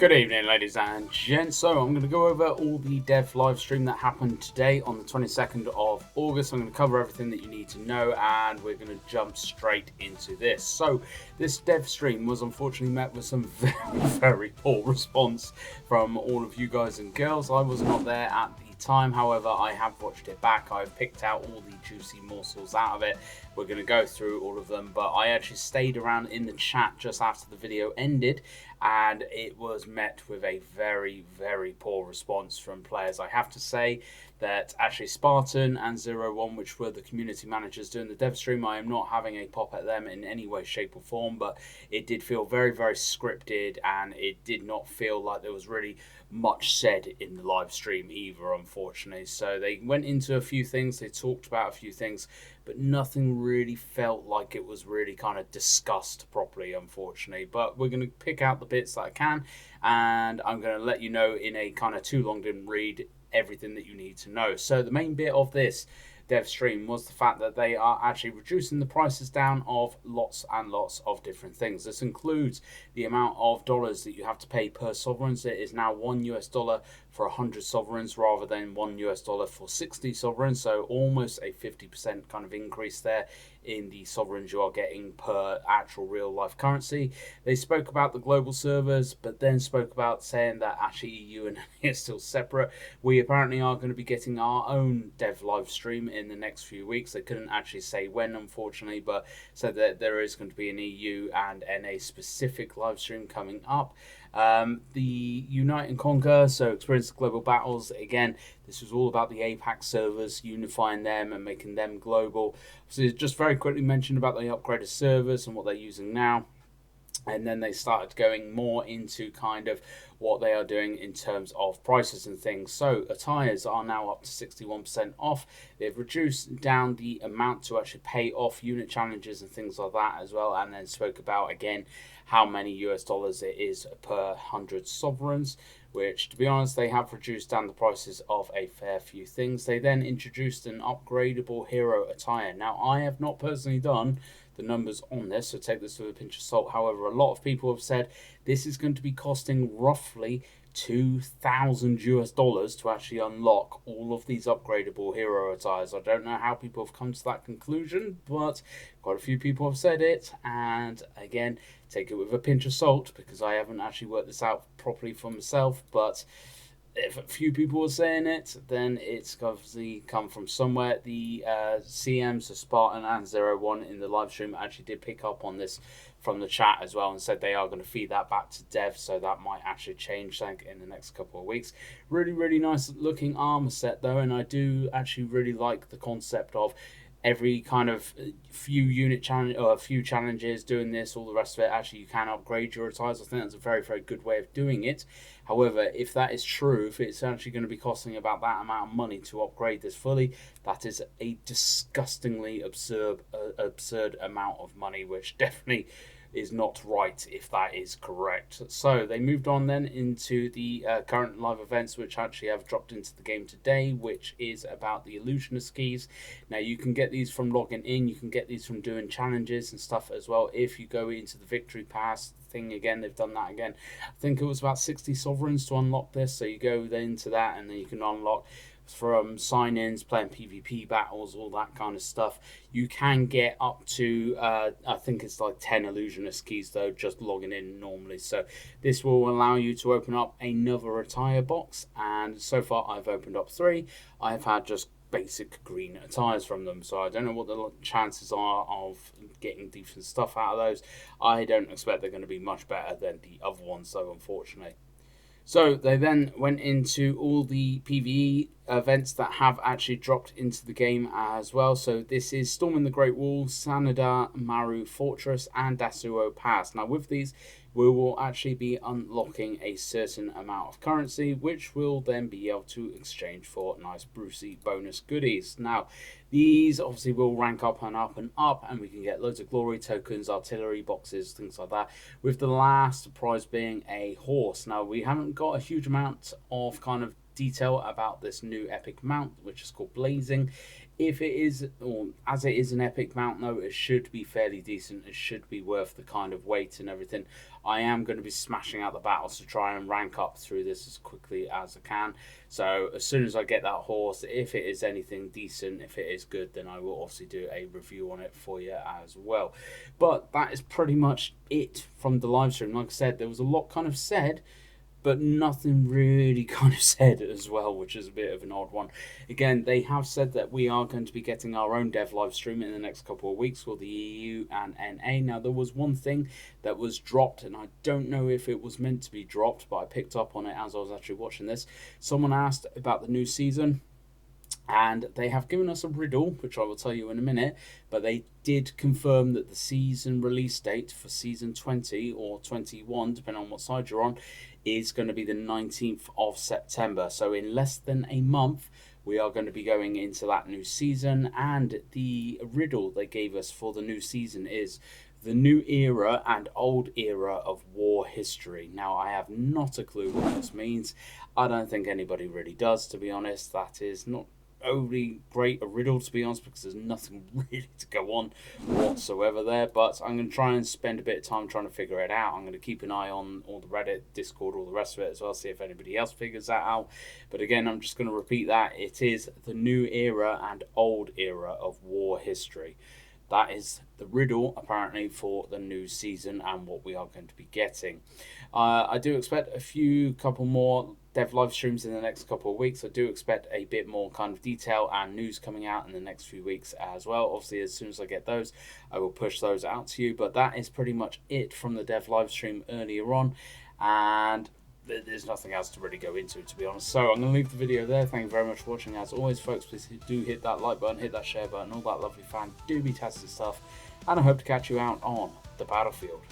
Good evening, ladies and gents. So I'm going to go over all the dev live stream that happened today on the 22nd of August. I'm going to cover everything that you need to know, and we're going to jump straight into this. So this dev stream was unfortunately met with some very poor response from all of you guys and girls. I was not there at the time, however I have watched it back. I've picked out all the juicy morsels out of it. We're going to go through all of them, but I actually stayed around in the chat just after the video ended, and it was met with a very poor response from players. I have to say that actually Spartan and 01, which were the community managers doing the dev stream, I am not having a pop at them in any way, shape or form, but it did feel very scripted, and it did not feel like there was really much said in the live stream either, unfortunately. So they went into a few things, they talked about a few things, but nothing really felt like it was really kind of discussed properly, unfortunately. But we're going to pick out the bits that I can, and I'm going to let you know in a kind of too long didn't read everything that you need to know. So the main bit of this dev stream was the fact that they are actually reducing the prices down of lots and lots of different things. This includes the amount of dollars that you have to pay per sovereigns. It is now $1 for 100 sovereigns rather than $1 for 60 sovereigns, so almost a 50% kind of increase there in the sovereigns you are getting per actual real life currency. They spoke about the global servers, but then spoke about saying that actually EU and it's still separate. We apparently are going to be getting our own dev live stream in the next few weeks. They couldn't actually say when, unfortunately, but said that there is going to be an EU and NA specific live stream coming up. The Unite and Conquer, so experience the global battles. Again, this was all about the APAC servers, unifying them and making them global. So just very quickly mentioned about the upgraded servers and what they're using now. And then they started going more into kind of what they are doing in terms of prices and things. So attires are now up to 61% off. They've reduced down the amount to actually pay off unit challenges and things like that as well. And then spoke about, again, how many US dollars it is per 100 sovereigns, which, to be honest, they have reduced down the prices of a fair few things. They then introduced an upgradable hero attire. Now, I have not personally done the numbers on this, so take this with a pinch of salt. However, a lot of people have said this is going to be costing roughly $2,000 to actually unlock all of these upgradable hero attires. I don't know how people have come to that conclusion, but quite a few people have said it, and again, take it with a pinch of salt because I haven't actually worked this out properly for myself, but if a few people are saying it, then it's obviously come from somewhere. The CMs, the Spartan and 01 in the live stream actually did pick up on this from the chat as well and said they are going to feed that back to dev, so that might actually change something in the next couple of weeks. Really nice looking armor set though, and I do actually really like the concept of every kind of few unit challenge or a few challenges doing this, all the rest of it. Actually, you can upgrade your attires. I think that's a very good way of doing it. However, if that is true, if it's actually going to be costing about that amount of money to upgrade this fully, that is a disgustingly absurd amount of money, which definitely is not right if that is correct. So they moved on then into the current live events, which actually have dropped into the game today, which is about the illusionist keys. Now you can get these from logging in, you can get these from doing challenges and stuff as well. If you go into the victory pass thing again, they've done that again. I think it was about 60 sovereigns to unlock this, so you go then into that and then you can unlock from sign-ins, playing PvP battles, all that kind of stuff. You can get up to, I think it's like 10 illusionist keys though, just logging in normally. So this will allow you to open up another attire box, and so far I've opened up 3. I've had just basic green attires from them, so I don't know what the chances are of getting decent stuff out of those. I don't expect they're going to be much better than the other ones though, unfortunately. So they then went into all the PvE events that have actually dropped into the game as well. So this is Storming the Great Wall, Sanada Maru Fortress, and Dasuo Pass. Now with these, we will actually be unlocking a certain amount of currency, which we'll then be able to exchange for nice Brucey bonus goodies. Now, these obviously will rank up and up and up, and we can get loads of glory tokens, artillery boxes, things like that, with the last prize being a horse. Now, we haven't got a huge amount of kind of detail about this new epic mount, which is called Blazing. If it is, or as it is an epic mount though, it should be fairly decent. It should be worth the kind of weight and everything. I am going to be smashing out the battles to try and rank up through this as quickly as I can. So as soon as I get that horse, if it is anything decent, if it is good, then I will obviously do a review on it for you as well. But that is pretty much it from the live stream. Like I said, there was a lot kind of said, but nothing really kind of said as well, which is a bit of an odd one. Again, they have said that we are going to be getting our own dev live stream in the next couple of weeks for the EU and NA. Now, there was one thing that was dropped, and I don't know if it was meant to be dropped, but I picked up on it as I was actually watching this. Someone asked about the new season, and they have given us a riddle, which I will tell you in a minute, but they did confirm that the season release date for season 20 or 21, depending on what side you're on, is going to be the 19th of September. So in less than a month, we are going to be going into that new season, and the riddle they gave us for the new season is the new era and old era of war history. Now, I have not a clue what this means. I don't think anybody really does, to be honest. That is not overly great a riddle, to be honest, because there's nothing really to go on whatsoever there. But I'm going to try and spend a bit of time trying to figure it out. I'm going to keep an eye on all the Reddit, Discord, all the rest of it as well, see if anybody else figures that out. But again, I'm just going to repeat that. It is the new era and old era of war history. That is the riddle, apparently, for the new season and what we are going to be getting. I do expect a couple more dev live streams in the next couple of weeks. I do expect a bit more kind of detail and news coming out in the next few weeks as well. Obviously, as soon as I get those, I will push those out to you. But that is pretty much it from the dev live stream earlier on. And there's nothing else to really go into, to be honest. So I'm going to leave the video there. Thank you very much for watching. As always, folks, please do hit that like button, hit that share button, all that lovely fan-tastic stuff. And I hope to catch you out on the battlefield.